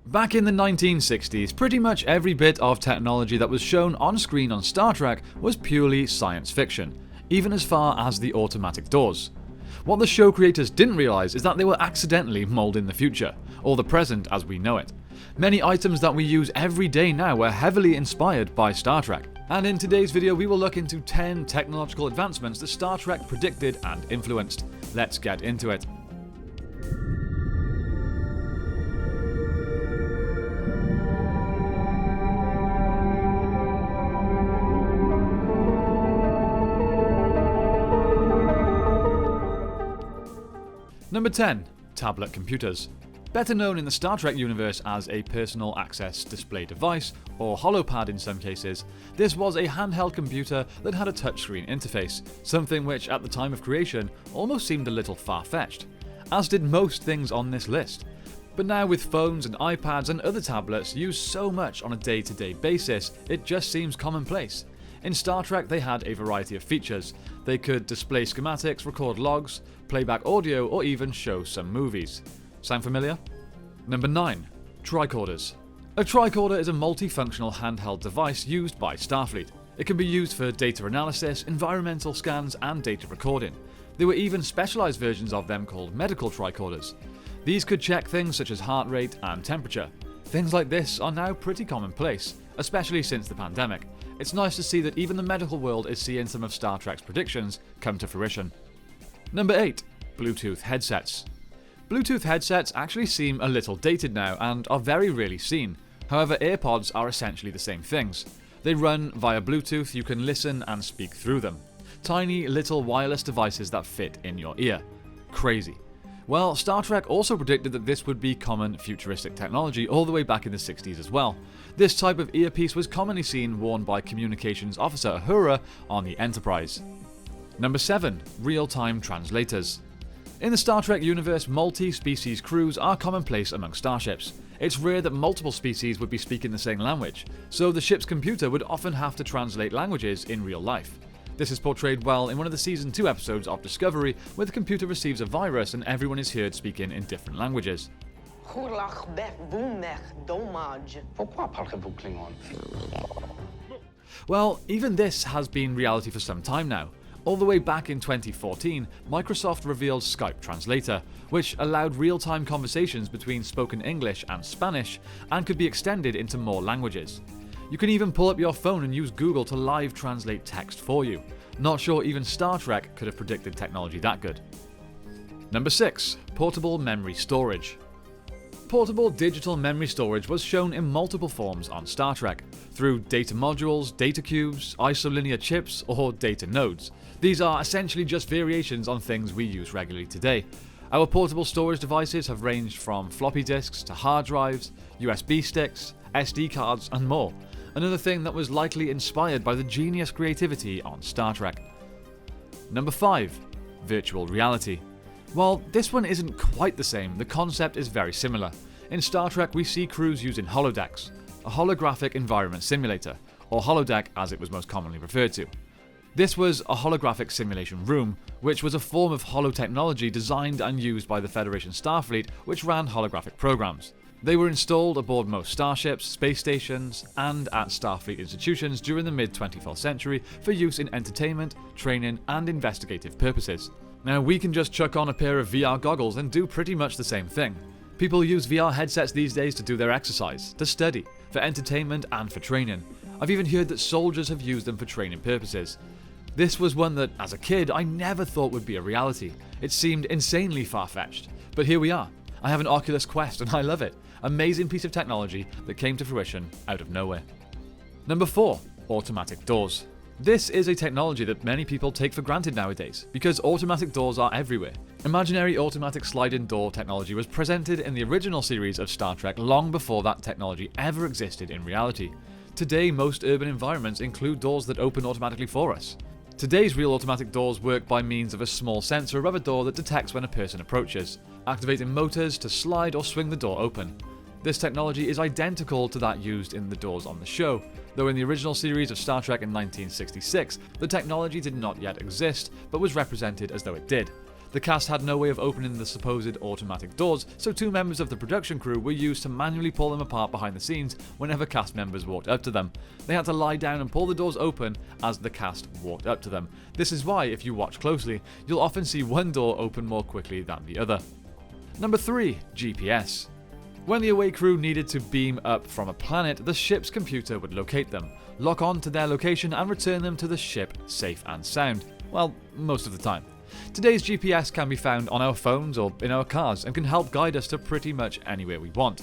Back in the 1960s, pretty much every bit of technology that was shown on screen on Star Trek was purely science fiction, even as far as the automatic doors. What the show creators didn't realise is that they were accidentally moulding the future, or the present as we know it. Many items that we use every day now were heavily inspired by Star Trek, and in today's video we will look into 10 technological advancements that Star Trek predicted and influenced. Let's get into it. Number 10. Tablet computers. Better known in the Star Trek universe as a personal access display device, or holopad in some cases, this was a handheld computer that had a touchscreen interface, something which at the time of creation almost seemed a little far-fetched, as did most things on this list. But now with phones and iPads and other tablets used so much on a day-to-day basis, it just seems commonplace. In Star Trek they had a variety of features. They could display schematics, record logs, playback audio, or even show some movies. Sound familiar? Number 9. Tricorders. A tricorder is a multifunctional handheld device used by Starfleet. It can be used for data analysis, environmental scans, and data recording. There were even specialized versions of them called medical tricorders. These could check things such as heart rate and temperature. Things like this are now pretty commonplace, especially since the pandemic. It's nice to see that even the medical world is seeing some of Star Trek's predictions come to fruition. Number 8. Bluetooth headsets. Bluetooth headsets actually seem a little dated now and are very rarely seen. However, AirPods are essentially the same things. They run via Bluetooth, you can listen and speak through them. Tiny little wireless devices that fit in your ear. Crazy. Well, Star Trek also predicted that this would be common futuristic technology all the way back in the 60s as well. This type of earpiece was commonly seen worn by Communications Officer Uhura on the Enterprise. Number 7. Real-time translators. In the Star Trek universe, multi-species crews are commonplace among starships. It's rare that multiple species would be speaking the same language, so the ship's computer would often have to translate languages in real life. This is portrayed well in one of the Season 2 episodes of Discovery, where the computer receives a virus and everyone is heard speaking in different languages. Well, even this has been reality for some time now. All the way back in 2014, Microsoft revealed Skype Translator, which allowed real-time conversations between spoken English and Spanish and could be extended into more languages. You can even pull up your phone and use Google to live translate text for you. Not sure even Star Trek could have predicted technology that good. Number 6. Portable memory storage. Portable digital memory storage was shown in multiple forms on Star Trek, through data modules, data cubes, isolinear chips, or data nodes. These are essentially just variations on things we use regularly today. Our portable storage devices have ranged from floppy disks to hard drives, USB sticks, SD cards, and more. Another thing that was likely inspired by the genius creativity on Star Trek. Number 5. Virtual reality. While this one isn't quite the same, the concept is very similar. In Star Trek we see crews using holodecks, a holographic environment simulator, or holodeck as it was most commonly referred to. This was a holographic simulation room, which was a form of holotechnology designed and used by the Federation Starfleet, which ran holographic programs. They were installed aboard most starships, space stations, and at Starfleet institutions during the mid-21st century for use in entertainment, training, and investigative purposes. Now, we can just chuck on a pair of VR goggles and do pretty much the same thing. People use VR headsets these days to do their exercise, to study, for entertainment, and for training. I've even heard that soldiers have used them for training purposes. This was one that, as a kid, I never thought would be a reality. It seemed insanely far-fetched. But here we are. I have an Oculus Quest and I love it. Amazing piece of technology that came to fruition out of nowhere. Number 4. Automatic doors. This is a technology that many people take for granted nowadays, because automatic doors are everywhere. Imaginary automatic sliding door technology was presented in the original series of Star Trek long before that technology ever existed in reality. Today, most urban environments include doors that open automatically for us. Today's real automatic doors work by means of a small sensor above a door that detects when a person approaches, activating motors to slide or swing the door open. This technology is identical to that used in the doors on the show, though in the original series of Star Trek in 1966, the technology did not yet exist, but was represented as though it did. The cast had no way of opening the supposed automatic doors, so 2 members of the production crew were used to manually pull them apart behind the scenes whenever cast members walked up to them. They had to lie down and pull the doors open as the cast walked up to them. This is why, if you watch closely, you'll often see one door open more quickly than the other. Number 3. GPS. When the away crew needed to beam up from a planet, the ship's computer would locate them, lock on to their location and return them to the ship safe and sound. Well, most of the time. Today's GPS can be found on our phones or in our cars and can help guide us to pretty much anywhere we want.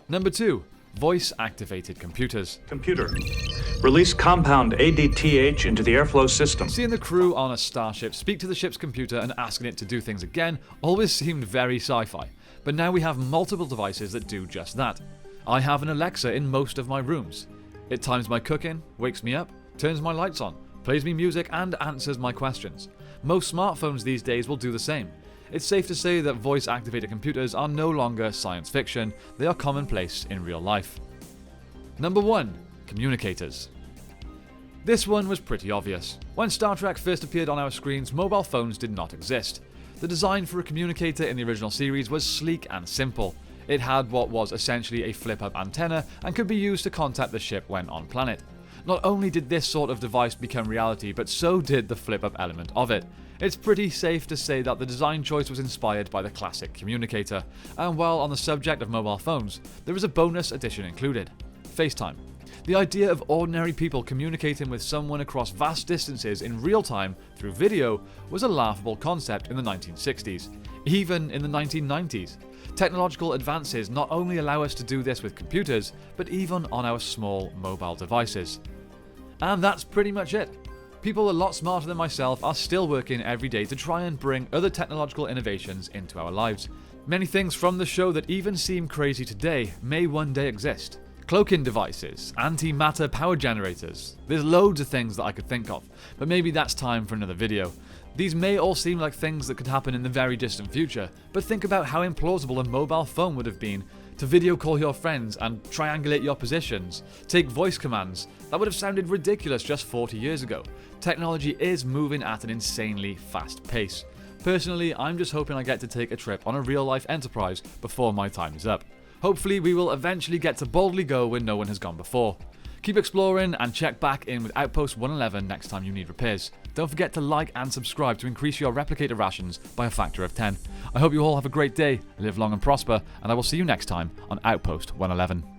Number 2. Voice-activated computers. Computer, release compound ADTH into the airflow system. Seeing the crew on a starship speak to the ship's computer and asking it to do things again always seemed very sci-fi, but now we have multiple devices that do just that. I have an Alexa in most of my rooms. It times my cooking, wakes me up, turns my lights on, plays me music and answers my questions. Most smartphones these days will do the same. It's safe to say that voice-activated computers are no longer science fiction, they are commonplace in real life. Number 1. Communicators. This one was pretty obvious. When Star Trek first appeared on our screens, mobile phones did not exist. The design for a communicator in the original series was sleek and simple. It had what was essentially a flip-up antenna and could be used to contact the ship when on planet. Not only did this sort of device become reality, but so did the flip-up element of it. It's pretty safe to say that the design choice was inspired by the classic communicator. And while on the subject of mobile phones, there is a bonus addition included: FaceTime. The idea of ordinary people communicating with someone across vast distances in real time through video was a laughable concept in the 1960s, even in the 1990s. Technological advances not only allow us to do this with computers, but even on our small mobile devices. And that's pretty much it. People a lot smarter than myself are still working every day to try and bring other technological innovations into our lives. Many things from the show that even seem crazy today may one day exist. Cloaking devices, antimatter power generators. There's loads of things that I could think of, but maybe that's time for another video. These may all seem like things that could happen in the very distant future, but think about how implausible a mobile phone would have been to video call your friends and triangulate your positions, take voice commands. That would have sounded ridiculous just 40 years ago. Technology is moving at an insanely fast pace. Personally, I'm just hoping I get to take a trip on a real-life Enterprise before my time is up. Hopefully we will eventually get to boldly go where no one has gone before. Keep exploring and check back in with Outpost 111 next time you need repairs. Don't forget to like and subscribe to increase your replicator rations by a factor of 10. I hope you all have a great day, live long and prosper, and I will see you next time on Outpost 111.